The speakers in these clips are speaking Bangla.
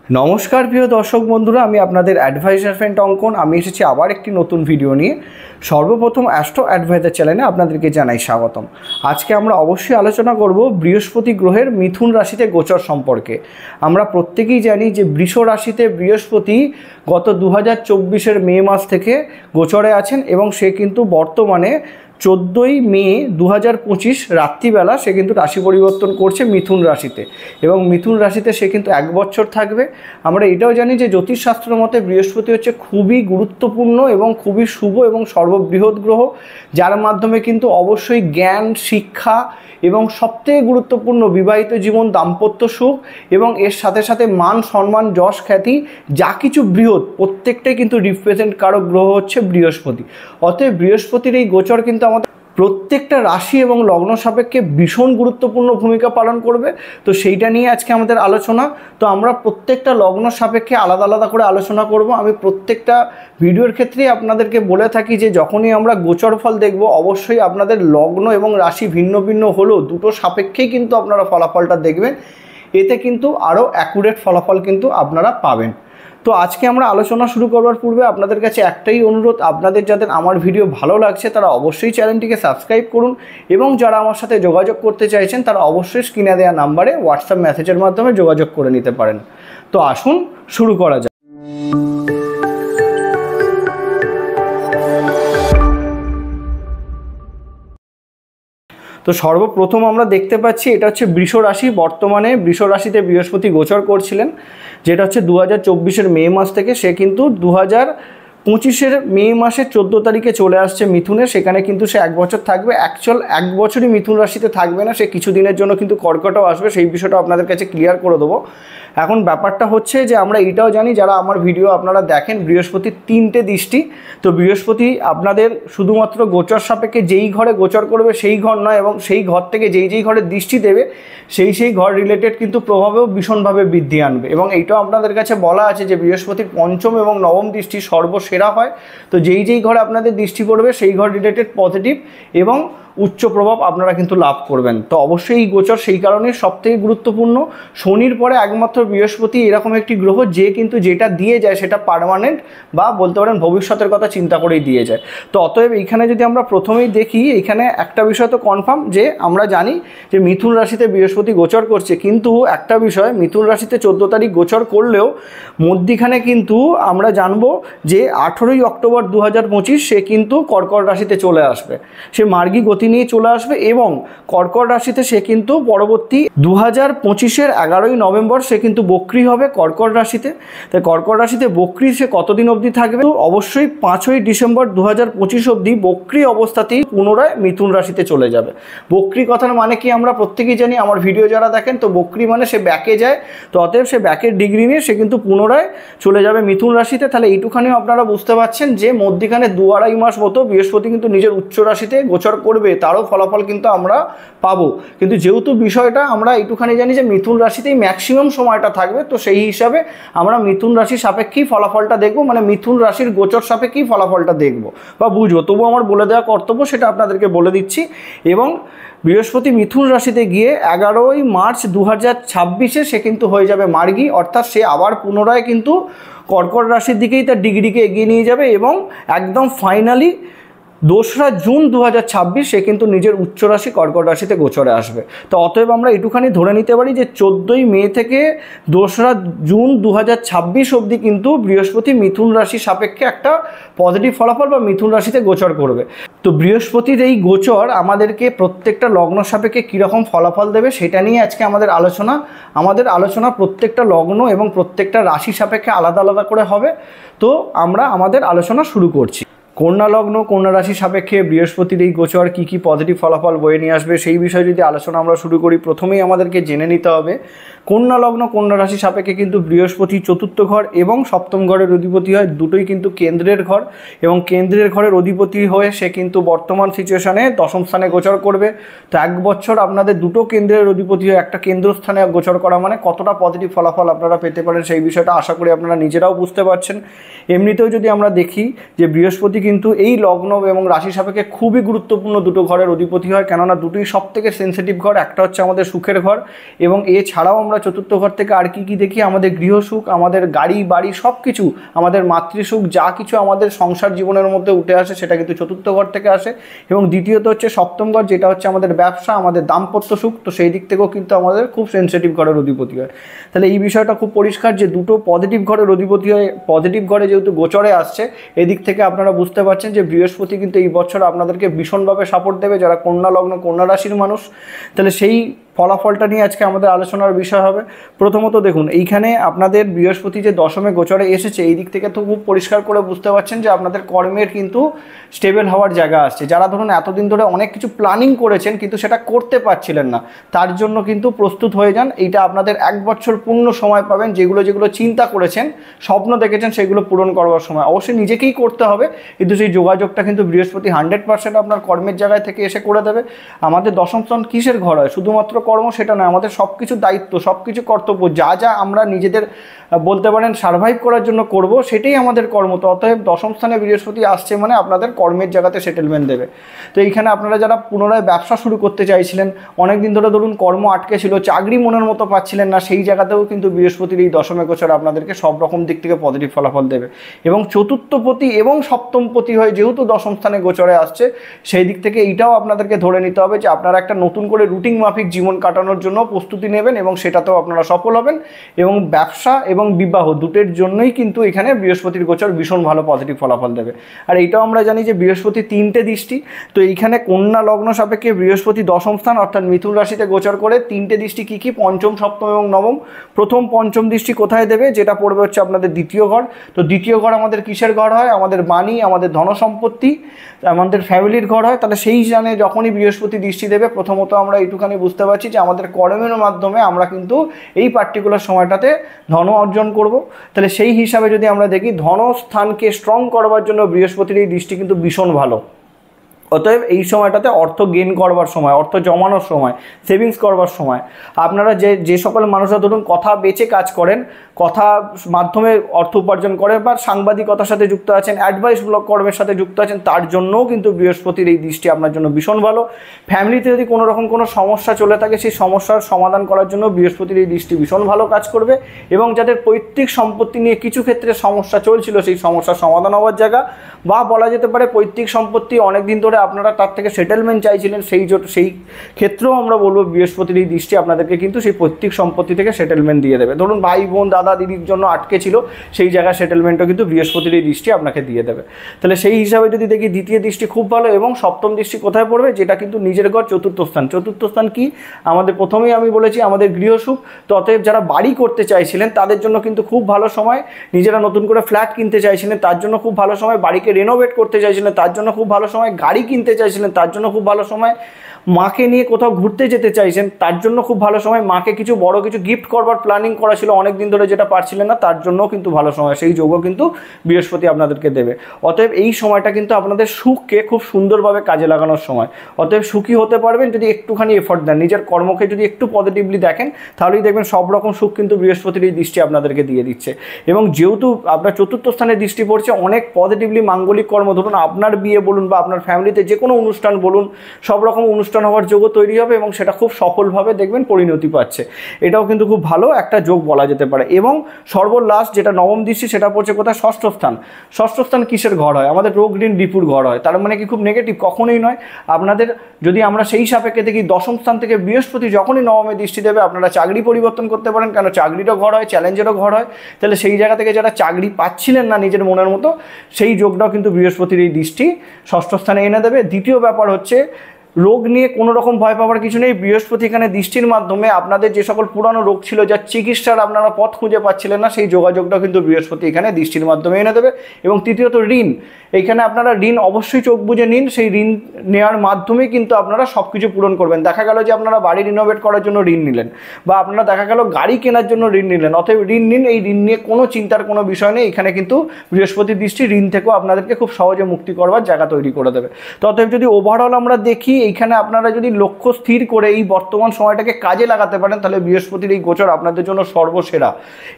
নমস্কার প্রিয় দর্শক বন্ধুরা, আমি আপনাদের অ্যাডভাইজার ফ্রেন্ড অঙ্কন। আমি এসেছি আবার একটি নতুন ভিডিও নিয়ে। সর্বপ্রথম অ্যাস্ট্রো অ্যাডভাইজার চ্যানেলে আপনাদেরকে জানাই স্বাগতম। আজকে আমরা অবশ্যই আলোচনা করব বৃহস্পতি গ্রহের মিথুন রাশিতে গোচর সম্পর্কে। আমরা প্রত্যেকেই জানি যে বৃষ রাশিতে বৃহস্পতি গত 2024-এর মে মাস থেকে গোচরে আছেন এবং সে কিন্তু বর্তমানে 14ই মে 2025 রাত্রিবেলা সে কিন্তু রাশি পরিবর্তন করছে মিথুন রাশিতে, এবং মিথুন রাশিতে সে কিন্তু 1 বছর থাকবে। আমরা এটাও জানি যে জ্যোতিষশাস্ত্র মতে বৃহস্পতি হচ্ছে খুবই গুরুত্বপূর্ণ এবং খুবই শুভ এবং সর্ববৃহৎ গ্রহ, যার মাধ্যমে কিন্তু অবশ্যই জ্ঞান, শিক্ষা এবং সবথেকে গুরুত্বপূর্ণ বিবাহিত জীবন, দাম্পত্য সুখ এবং এর সাথে সাথে মান সম্মান, যশ খ্যাতি যা কিছু বৃহৎ প্রত্যেকটাই কিন্তু রিপ্রেজেন্ট কারক গ্রহ হচ্ছে বৃহস্পতি। অতএব বৃহস্পতির এই গোচর কিন্তু আমাদের প্রত্যেকটা রাশি এবং লগ্ন সাপেক্ষে ভীষণ গুরুত্বপূর্ণ ভূমিকা পালন করবে। তো সেইটা নিয়ে আজকে আমাদের আলোচনা। তো আমরা প্রত্যেকটা লগ্ন সাপেক্ষে আলাদা আলাদা করে আলোচনা করব। আমি প্রত্যেকটা ভিডিওর ক্ষেত্রেই আপনাদেরকে বলে থাকি যে যখনই আমরা গোচর ফল দেখব অবশ্যই আপনাদের লগ্ন এবং রাশি ভিন্ন ভিন্ন হলেও দুটো সাপেক্ষেই কিন্তু আপনারা ফলাফলটা দেখবেন। এতে কিন্তু আরও অ্যাকুরেট ফলাফল কিন্তু আপনারা পাবেন। তো আজকে আমরা আলোচনা শুরু করবার পূর্বে আপনাদের কাছে একটাই অনুরোধ, আপনাদের যাদের আমার ভিডিও ভালো লাগছে তারা অবশ্যই চ্যানেলটিকে সাবস্ক্রাইব করুন, এবং যারা আমার সাথে যোগাযোগ করতে চাইছেন তারা অবশ্যই স্ক্রিনে দেওয়া নাম্বারে হোয়াটসঅ্যাপ মেসেজের মাধ্যমে যোগাযোগ করে নিতে পারেন। তো আসুন শুরু করা যাক। তো সর্বপ্রথম আমরা দেখতে পাচ্ছি এটা হচ্ছে বৃষ রাশি। বর্তমানে বৃষ রাশিতে বৃহস্পতি গোচর করছিলেন, যেটা হচ্ছে 2024-এর মে মাস থেকে। সে কিন্তু 2025-এর মে মাসের 14 তারিখে চলে আসছে মিথুনে। সেখানে কিন্তু সে 1 বছর থাকবে। অ্যাকচুয়াল 1 বছরই মিথুন রাশিতে থাকবে না, সে কিছু দিনের জন্য কিন্তু কর্কটেও আসবে। সেই বিষয়টা আপনাদের কাছে ক্লিয়ার করে দেবো। এখন ব্যাপারটা হচ্ছে যে আমরা এটাও জানি, যারা আমার ভিডিও আপনারা দেখেন, বৃহস্পতির 3টে দৃষ্টি। তো বৃহস্পতি আপনাদের শুধুমাত্র গোচর সাপেক্ষে যেই ঘরে গোচর করবে সেই ঘর নয়, এবং সেই ঘর থেকে যেই ঘরে দৃষ্টি দেবে সেই ঘর রিলেটেড কিন্তু প্রভাবেও ভীষণভাবে বৃদ্ধি আনবে। এবং এইটাও আপনাদের কাছে বলা আছে যে বৃহস্পতির 5ম এবং 9ম দৃষ্টি সর্বসেরা হয়। তো যেই ঘরে আপনাদের দৃষ্টি পড়বে সেই ঘর রিলেটেড পজিটিভ এবং উচ্চ প্রভাব আপনারা কিন্তু লাভ করবেন। তো অবশ্যই এই গোচর সেই কারণে সবথেকে গুরুত্বপূর্ণ। শনির পরে একমাত্র বৃহস্পতি এরকম একটি গ্রহ যে কিন্তু যেটা দিয়ে যায় সেটা পার্মানেন্ট, বা বলতে পারেন ভবিষ্যতের কথা চিন্তা করেই দিয়ে যায়। তো অতএব এইখানে যদি আমরা প্রথমেই দেখি, এখানে একটা বিষয় তো কনফার্ম যে আমরা জানি যে মিথুন রাশিতে বৃহস্পতি গোচর করছে, কিন্তু একটা বিষয়, মিথুন রাশিতে 14 তারিখ গোচর করলেও মধ্যিখানে কিন্তু আমরা জানবো যে 18ই অক্টোবর 2025 সে কিন্তু কর্কট রাশিতে চলে আসবে। সে মার্গী গতি নিয়ে চলে আসবে এবং কর্কট রাশিতে সে কিন্তু পরবর্তী 2025-এর 11ই নভেম্বর সে কিন্তু বক্রী হবে কর্কট রাশিতে। তাই কর্কট রাশিতে বক্রী সে কতদিন অবধি থাকবে? অবশ্যই 5ই ডিসেম্বর 2025 অবধি বক্রী অবস্থাতেই পুনরায় মিথুন রাশিতে চলে যাবে। বক্রী কথার মানে কি আমরা প্রত্যেকেই জানি, আমার ভিডিও যারা দেখেন, তো বক্রী মানে সে ব্যাকে যায়। তো অতএব সে ব্যাকের ডিগ্রি নিয়ে সে কিন্তু পুনরায় চলে যাবে মিথুন রাশিতে। তাহলে এইটুখানিও আপনারা বুঝতে পারছেন যে মধ্যিখানে 2-2.5 মাস মতো বৃহস্পতি কিন্তু নিজের উচ্চ রাশিতে গোচর করবে, তারও ফলাফল কিন্তু আমরা পাবো। কিন্তু যেহেতু বিষয়টা আমরা এইটুখানি জানি যে মিথুন রাশিতেই ম্যাক্সিমাম সময়টা থাকবে, তো সেই হিসাবে আমরা মিথুন রাশি সাপেক্ষেই ফলাফলটা দেখব, মানে মিথুন রাশির গোচর সাপেক্ষেই ফলাফলটা দেখব বা বুঝবো। তবু আমার বলে দেওয়া কর্তব্য, সেটা আপনাদেরকে বলে দিচ্ছি। এবং বৃহস্পতি মিথুন রাশিতে গিয়ে 11ই মার্চ 2026-এ সে কিন্তু হয়ে যাবে মার্গী, অর্থাৎ সে আবার পুনরায় কিন্তু কর্কট রাশির দিকেই তার ডিগ্রিকে এগিয়ে নিয়ে যাবে এবং একদম ফাইনালি 2রা জুন 2026 সে কিন্তু নিজের উচ্চ রাশি কর্কট রাশিতে গোচরে আসবে। তো অতএব আমরা একটুখানি ধরে নিতে পারি যে 14ই মে থেকে 2রা জুন 2026 অবধি কিন্তু বৃহস্পতি মিথুন রাশি সাপেক্ষে একটা পজিটিভ ফলাফল বা মিথুন রাশিতে গোচর করবে। তো বৃহস্পতির এই গোচর আমাদেরকে প্রত্যেকটা লগ্ন সাপেক্ষে কীরকম ফলাফল দেবে সেটা নিয়ে আজকে আমাদের আলোচনা প্রত্যেকটা লগ্ন এবং প্রত্যেকটা রাশি সাপেক্ষে আলাদা আলাদা করে হবে। তো আমরা আমাদের আলোচনা শুরু করছি। কন্যা লগ্ন, কন্যা রাশি সাপেক্ষে বৃহস্পতির এই গোচর কী কী পজিটিভ ফলাফল বয়ে নিয়ে আসবে সেই বিষয়ে যদি আলোচনা আমরা শুরু করি, প্রথমেই আমাদেরকে জেনে নিতে হবে কন্যা লগ্ন, কন্যা রাশি সাপেক্ষে কিন্তু বৃহস্পতি 4র্থ ঘর এবং 7ম ঘরের অধিপতি হয়। দুটোই কিন্তু কেন্দ্রের ঘর, এবং কেন্দ্রের ঘরের অধিপতি হয়ে সে কিন্তু বর্তমান সিচুয়েশানে 10ম স্থানে গোচর করবে। তো 1 বছর আপনাদের দুটো কেন্দ্রের অধিপতি হয়ে একটা কেন্দ্রস্থানে গোচর করা মানে কতটা পজিটিভ ফলাফল আপনারা পেতে পারেন সেই বিষয়টা আশা করি আপনারা নিজেরাও বুঝতে পারছেন। এমনিতেও যদি আমরা দেখি যে বৃহস্পতি কিন্তু এই লগ্ন এবং রাশি সাপেক্ষে খুবই গুরুত্বপূর্ণ দুটো ঘরের অধিপতি হয়, কেননা দুটোই সব থেকে সেন্সিটিভ ঘর। একটা হচ্ছে আমাদের সুখের ঘর, এবং এছাড়াও আমরা চতুর্থ ঘর থেকে আর কি কি দেখি, আমাদের গৃহসুখ, আমাদের গাড়ি বাড়ি সব কিছু, আমাদের মাতৃসুখ, যা কিছু আমাদের সংসার জীবনের মধ্যে উঠে আসে সেটা কিন্তু চতুর্থ ঘর থেকে আসে। এবং দ্বিতীয়ত হচ্ছে সপ্তম ঘর, যেটা হচ্ছে আমাদের ব্যবসা, আমাদের দাম্পত্য সুখ। তো সেই দিক থেকেও কিন্তু আমাদের খুব সেন্সিটিভ ঘরের অধিপতি হয়। তাহলে এই বিষয়টা খুব পরিষ্কার যে দুটো পজিটিভ ঘরের অধিপতি হয়, পজিটিভ ঘরে যেহেতু গোচরে আসছে, এদিক থেকে আপনারা বুঝতে পারছেন যে বৃহস্পতি কিন্তু এই বছর আপনাদেরকে ভীষণভাবে সাপোর্ট দেবে যারা কন্যা লগ্ন কন্যা রাশির মানুষ। তাহলে সেই ফলাফলটা নিয়ে আজকে আমাদের আলোচনার বিষয় হবে। প্রথমত দেখুন, এইখানে আপনাদের বৃহস্পতি যে দশমে গোচরে এসেছে, এই দিক থেকে তো খুব পরিষ্কার করে বুঝতে পারছেন যে আপনাদের কর্মের কিন্তু স্টেবল হওয়ার জায়গা আসছে। যারা ধরুন এতদিন ধরে অনেক কিছু প্ল্যানিং করেছেন কিন্তু সেটা করতে পারছিলেন না, তার জন্য কিন্তু প্রস্তুত হয়ে যান। এইটা আপনাদের 1 বছর পূর্ণ সময় পাবেন, যেগুলো যেগুলো চিন্তা করেছেন, স্বপ্ন দেখেছেন, সেগুলো পূরণ করবার সময়। অবশ্যই নিজেকেই করতে হবে, কিন্তু সেই যোগাযোগটা কিন্তু বৃহস্পতি 100% আপনার কর্মের জায়গায় থেকে এসে করে দেবে। আমাদের দশম স্থান কিসের ঘর হয়? শুধুমাত্র কর্ম সেটা নয়, আমাদের সব কিছু দায়িত্ব, সব কিছু কর্তব্য, যা যা আমরা নিজেদের বলতে পারেন সার্ভাইভ করার জন্য করব, সেটাই আমাদের কর্ম। তো অতএব দশম স্থানে বৃহস্পতি আসছে মানে আপনাদের কর্মের জায়গাতে সেটেলমেন্ট দেবে। তো এইখানে আপনারা যারা পুনরায় ব্যবসা শুরু করতে চাইছিলেন, অনেক দিন ধরে ধরুন কর্ম আটকে ছিল, চাকরি মনের মতো পাচ্ছিলেন না, সেই জায়গাতেও কিন্তু বৃহস্পতির এই দশমে গোচর আপনাদেরকে সব রকম দিক থেকে পজিটিভ ফলাফল দেবে। এবং চতুর্থপতি এবং সপ্তমপতি হয়ে যেহেতু দশম স্থানে গোচরে আসছে, সেই দিক থেকে এইটাও আপনাদেরকে ধরে নিতে হবে যে আপনারা একটা নতুন করে রুটিন মাফিক জীবন কাটানোর জন্য প্রস্তুতি নেবেন, এবং সেটাতেও আপনারা সফল হবেন। এবং ব্যবসা এবং বিবাহ দুটোর জন্যই কিন্তু এখানে বৃহস্পতির গোচর ভীষণ ভালো পজিটিভ ফলাফল দেবে। আর এইটাও আমরা জানি যে বৃহস্পতি 3টে দৃষ্টি, তো এইখানে কন্যা লগ্ন সাপেক্ষে বৃহস্পতি দশম স্থান অর্থাৎ মিথুন রাশিতে গোচর করে 3টে দৃষ্টি কী কী? পঞ্চম, সপ্তম এবং নবম। প্রথম পঞ্চম দৃষ্টি কোথায় দেবে? যেটা পড়বে হচ্ছে আপনাদের দ্বিতীয় ঘর। তো দ্বিতীয় ঘর আমাদের কিসের ঘর হয়? আমাদের বাণী, আমাদের ধনসম্পত্তি, আমাদের ফ্যামিলির ঘর হয়। তাহলে সেই জানে যখনই বৃহস্পতি দৃষ্টি দেবে, প্রথমত আমরা এইটুখানি বুঝতে পারছি যে আমাদের কর্মের মাধ্যমে আমরা কিন্তু এই পার্টিকুলার সময়টাতে ধন অর্জন করব। তাহলে সেই হিসাবে যদি আমরা দেখি, ধনস্থানকে স্ট্রং করবার জন্য বৃহস্পতির এই দৃষ্টি কিন্তু ভীষণ ভালো। অতএব এই সময়টাতে অর্থ গেইন করবার সময়, অর্থ জমানোর সময়, সেভিংস করবার সময়। আপনারা যে সকল মানুষরা ধরুন কথা বেচে কাজ করেন, কথা মাধ্যমে অর্থ উপার্জন করেন, বা সাংবাদিকতার সাথে যুক্ত আছেন, অ্যাডভাইস ব্লগ কর্মের সাথে যুক্ত আছেন, তার জন্যও কিন্তু বৃহস্পতির এই দৃষ্টি আপনার জন্য ভীষণ ভালো। ফ্যামিলিতে যদি কোনো রকম কোনো সমস্যা চলে থাকে, সেই সমস্যার সমাধান করার জন্য বৃহস্পতির এই দৃষ্টি ভীষণ ভালো কাজ করবে। এবং যাদের পৈতৃক সম্পত্তি নিয়ে কিছু ক্ষেত্রে সমস্যা চলছিল, সেই সমস্যার সমাধান হওয়ার জায়গা, বা বলা যেতে পারে পৈতৃক সম্পত্তি অনেকদিন ধরে আপনারা তার থেকে সেটেলমেন্ট চাইছিলেন, সেই ক্ষেত্রেও আমরা বলবো বৃহস্পতির এই দৃষ্টি আপনাদেরকে কিন্তু সেই পৈতৃক সম্পত্তি থেকে সেটেলমেন্ট দিয়ে দেবে। ধরুন ভাই বোন দাদা দিদির জন্য আটকে ছিল, সেই জায়গায় সেটেলমেন্টও কিন্তু বৃহস্পতির এই দৃষ্টি আপনাকে দিয়ে দেবে। তাহলে সেই হিসাবে যদি দেখি, দ্বিতীয় দৃষ্টি খুব ভালো। এবং সপ্তম দৃষ্টি কোথায় পড়বে? যেটা কিন্তু নিজের ঘর, চতুর্থ স্থান। চতুর্থ স্থান কি? আমাদের প্রথমেই আমি বলেছি আমাদের গৃহসুখ। তো অতএব যারা বাড়ি করতে চাইছিলেন তাদের জন্য কিন্তু খুব ভালো সময়, নিজেরা নতুন করে ফ্ল্যাট কিনতে চাইছিলেন তার জন্য খুব ভালো সময়, বাড়িকে রেনোভেট করতে চাইছিলেন তার জন্য খুব ভালো সময়, গাড়ি কিনতে চাইছিলেন তার জন্য খুব ভালো সময়, মাকে নিয়ে কোথাও ঘুরতে যেতে চাইছেন তার জন্য খুব ভালো সময়, মাকে কিছু বড় কিছু গিফট করবার প্ল্যানিং করা ছিল অনেক দিন ধরে যেটা পারছিলেন না, তার জন্যও কিন্তু ভালো সময়। সেই যোগও কিন্তু বৃহস্পতি আপনাদেরকে দেবে। অতএব এই সময়টা কিন্তু আপনাদের সুখকে খুব সুন্দরভাবে কাজে লাগানোর সময়। অতএব সুখী হতে পারবেন যদি একটুখানি এফর্ট দেন, নিজের কর্মকে যদি একটু পজিটিভলি দেখেন, তাহলেই দেখবেন সব রকম সুখ কিন্তু বৃহস্পতির এই দৃষ্টি আপনাদেরকে দিয়ে দিচ্ছে। এবং যেহেতু আপনার চতুর্থ স্থানে দৃষ্টি পড়ছে, অনেক পজিটিভলি মাঙ্গলিক কর্ম, ধরুন আপনার বিয়ে বলুন বা আপনার ফ্যামিলিতে যে কোনো অনুষ্ঠান বলুন, সব রকম অনুষ্ঠান হওয়ার যোগও তৈরি হবে এবং সেটা খুব সফলভাবে দেখবেন পরিণতি পাচ্ছে। এটাও কিন্তু খুব ভালো একটা যোগ বলা যেতে পারে। এবং সর্বলাস্ট যেটা নবম দৃষ্টি, সেটা পড়ছে কোথায়? ষষ্ঠ স্থান। ষষ্ঠ স্থান কিসের ঘর হয়? আমাদের রোগ ঋণ রিপুর ঘর হয়। তার মানে কি খুব নেগেটিভ? কখনোই নয়। আপনাদের যদি আমরা সেই সাপেক্ষে দেখি, দশম স্থান থেকে বৃহস্পতি যখনই নবমে দৃষ্টি দেবে, আপনারা চাকরি পরিবর্তন করতে পারেন, কেন চাকরিরও ঘর হয়, চ্যালেঞ্জেরও ঘর হয়। তাহলে সেই জায়গা থেকে যারা চাকরি পাচ্ছিলেন না নিজের মনের মতো, সেই যোগটাও কিন্তু বৃহস্পতির এই দৃষ্টি ষষ্ঠ স্থানে এনে দেবে। দ্বিতীয় ব্যাপার হচ্ছে, রোগ নিয়ে কোনো রকম ভয় পাওয়ার কিছু নেই। বৃহস্পতি এখানে দৃষ্টির মাধ্যমে আপনাদের যে সকল পুরানো রোগ ছিল, যার চিকিৎসার আপনারা পথ খুঁজে পাচ্ছিলেন না, সেই যোগাযোগটাও কিন্তু বৃহস্পতি এখানে দৃষ্টির মাধ্যমে এনে দেবে। এবং তৃতীয়ত ঋণ, এইখানে আপনারা ঋণ অবশ্যই চোখ বুঝে নিন। সেই ঋণ নেওয়ার মাধ্যমেই কিন্তু আপনারা সব কিছু পূরণ করবেন। দেখা গেল যে আপনারা বাড়ি রিনোভেট করার জন্য ঋণ নিলেন, বা আপনারা দেখা গেল গাড়ি কেনার জন্য ঋণ নিলেন, অতএব ঋণ নিন। এই ঋণ নিয়ে কোনো চিন্তার কোনো বিষয় নেই। এখানে কিন্তু বৃহস্পতির দৃষ্টি ঋণ থেকেও আপনাদেরকে খুব সহজে মুক্তি করবার জায়গা তৈরি করে দেবে। তো অতএব যদি ওভারঅল আমরা দেখি, এইখানে আপনারা যদি লক্ষ্য স্থির করে এই বর্তমান সময়টাকে কাজে লাগাতে পারেন, তাহলে বৃহস্পতির এই গোচর আপনাদের জন্য সর্বসেরা।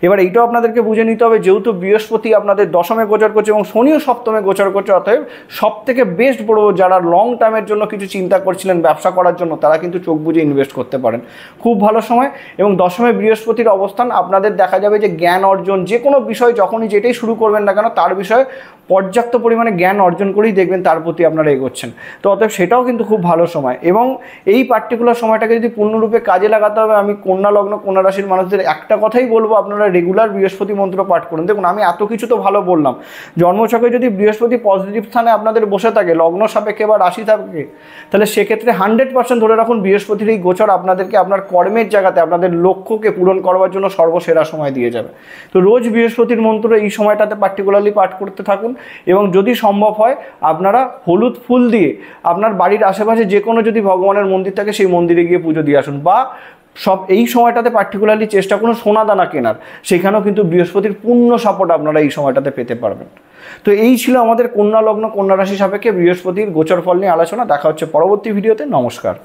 এবার এইটাও আপনাদেরকে বুঝে নিতে হবে, যেহেতু বৃহস্পতি আপনাদের দশমে গোচর করছে এবং শনিও সপ্তমে গোচর করছে, অতএব সব থেকে বেস্ট বড় যারা লং টার্মের জন্য কিছু চিন্তা করছিলেন ব্যবসা করার জন্য, তারা কিন্তু চোখ বুজে ইনভেস্ট করতে পারেন। খুব ভালো সময়। এবং দশমে বৃহস্পতির অবস্থান আপনাদের দেখা যাবে যে জ্ঞান অর্জন, যে কোনো বিষয় যখনই যেটাই শুরু করবেন না কেন তার বিষয়ে পর্যাপ্ত পরিমাণে জ্ঞান অর্জন করেই দেখবেন তার প্রতি আপনারা এগোচ্ছেন। তো অতএব সেটাও কিন্তু খুব ভালো সময়। এবং এই পার্টিকুলার সময়টাকে যদি পূর্ণরূপে কাজে লাগাতে হবে, আমি কন্যা লগ্ন কন্যা রাশির মানুষদের একটা কথাই বলবো, আপনারা রেগুলার বৃহস্পতি মন্ত্র পাঠ করুন। দেখুন আমি এত কিছু তো ভালো বললাম, জন্মছকে যদি বৃহস্পতি পজিটিভ স্থানে আপনাদের বসে থাকে লগ্ন সাপেক্ষে বা রাশি সাপেক্ষে, তাহলে সেক্ষেত্রে 100% ধরে রাখুন বৃহস্পতির এই গোচর আপনাদেরকে আপনার কর্মের জায়গাতে আপনাদের লক্ষ্যকে পূরণ করবার জন্য সর্বসেরা সময় দিয়ে যাবে। তো রোজ বৃহস্পতির মন্ত্র এই সময়টাতে পার্টিকুলারলি পাঠ করতে থাকুন। এবং যদি সম্ভব হয় আপনারা হলুদ ফুল দিয়ে আপনার বাড়ির আশেপাশে যে কোনো যদি ভগবানের মন্দির থাকে সেই মন্দিরে গিয়ে পুজো দিয়ে আসুন, বা সব এই সময়টাতে পার্টিকুলারলি চেষ্টা করুন সোনাদানা কেনার, সেখানেও কিন্তু বৃহস্পতির পূর্ণ সাপোর্ট আপনারা এই সময়টাতে পেতে পারবেন। তো এই ছিল আমাদের কন্যা লগ্ন কন্যা রাশি সাপেক্ষে বৃহস্পতির গোচর ফল নিয়ে আলোচনা। দেখা হচ্ছে পরবর্তী ভিডিওতে। নমস্কার।